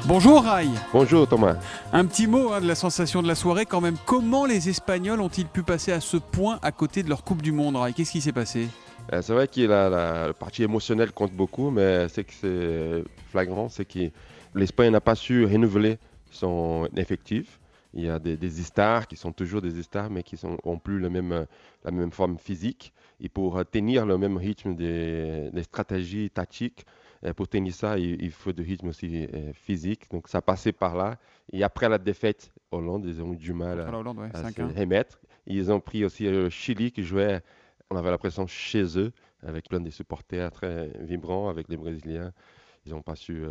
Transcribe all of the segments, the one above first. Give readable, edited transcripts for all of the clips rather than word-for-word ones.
Bonjour Rai. Bonjour Thomas. Un petit mot de la sensation de la soirée quand même. Comment les Espagnols ont-ils pu passer à ce point à côté de leur Coupe du Monde, Rai? Qu'est-ce qui s'est passé? C'est vrai que le parti émotionnel compte beaucoup, mais c'est que c'est flagrant, c'est que l'Espagne n'a pas su renouveler son effectif. Il y a des stars qui sont toujours des stars, mais qui n'ont plus la même forme physique. Et pour tenir le même rythme des stratégies tactiques, pour tenir ça, il faut du rythme aussi physique. Donc ça passait par là. Et après la défaite, Hollande, ils ont eu du mal Contre la Hollande, ouais, à se 5-1. remettre. Ils ont pris aussi le Chili qui jouait, on avait l'impression, chez eux, avec plein de supporters très vibrants, avec les Brésiliens. Ils n'ont pas su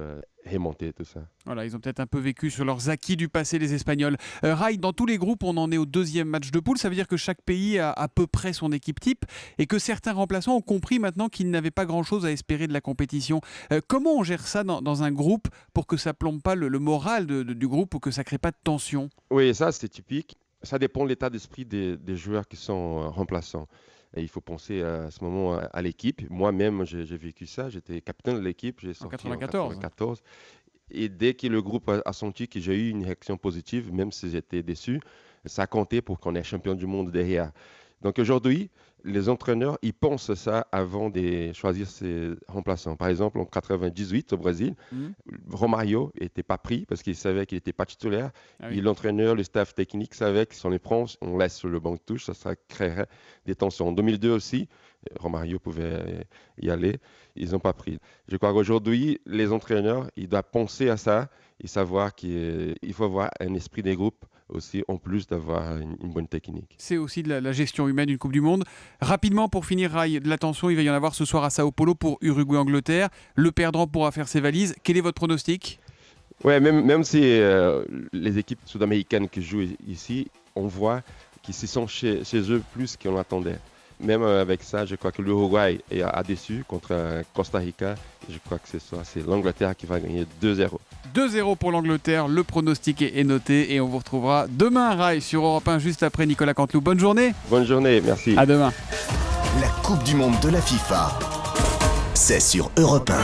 remonter tout ça. Voilà, ils ont peut-être un peu vécu sur leurs acquis du passé, les Espagnols. Rai, dans tous les groupes, on en est au deuxième match de poule. Ça veut dire que chaque pays a à peu près son équipe type et que certains remplaçants ont compris maintenant qu'ils n'avaient pas grand-chose à espérer de la compétition. Comment on gère ça dans un groupe pour que ça plombe pas le moral du groupe ou que ça crée pas de tension? Oui, ça c'est typique. Ça dépend de l'état d'esprit des joueurs qui sont remplaçants. Et il faut penser à ce moment à l'équipe. Moi-même, j'ai vécu ça. J'étais capitaine de l'équipe. J'ai sorti en 94. 94. Et dès que le groupe a senti que j'ai eu une réaction positive, même si j'étais déçu, ça a compté pour qu'on ait champion du monde derrière. Donc aujourd'hui, les entraîneurs, ils pensent ça avant de choisir ses remplaçants. Par exemple, en 98 au Brésil, Mhm. Romario n'était pas pris parce qu'il savait qu'il n'était pas titulaire. Ah Et oui. l'entraîneur, le staff technique savait que si on les prend, on laisse sur le banc de touche, ça créerait des tensions. En 2002 aussi, Romario pouvait y aller. Ils n'ont pas pris. Je crois qu'aujourd'hui, les entraîneurs, ils doivent penser à ça et savoir qu'il faut avoir un esprit des groupes aussi, en plus d'avoir une bonne technique. C'est aussi de la gestion humaine d'une Coupe du Monde. Rapidement, pour finir, Rai, de l'attention, il va y en avoir ce soir à Sao Paulo pour Uruguay-Angleterre. Le perdant pourra faire ses valises. Quel est votre pronostic? Ouais, même si les équipes sud-américaines qui jouent ici, on voit qu'ils se sont chez eux plus qu'on attendait. Même avec ça, je crois que l'Uruguay a déçu contre Costa Rica. Je crois que c'est l'Angleterre qui va gagner 2-0. 2-0 pour l'Angleterre, le pronostic est noté et on vous retrouvera demain, Rai, sur Europe 1, juste après Nicolas Canteloup. Bonne journée, Bonne journée, merci. à demain. La Coupe du Monde de la FIFA, c'est sur Europe 1.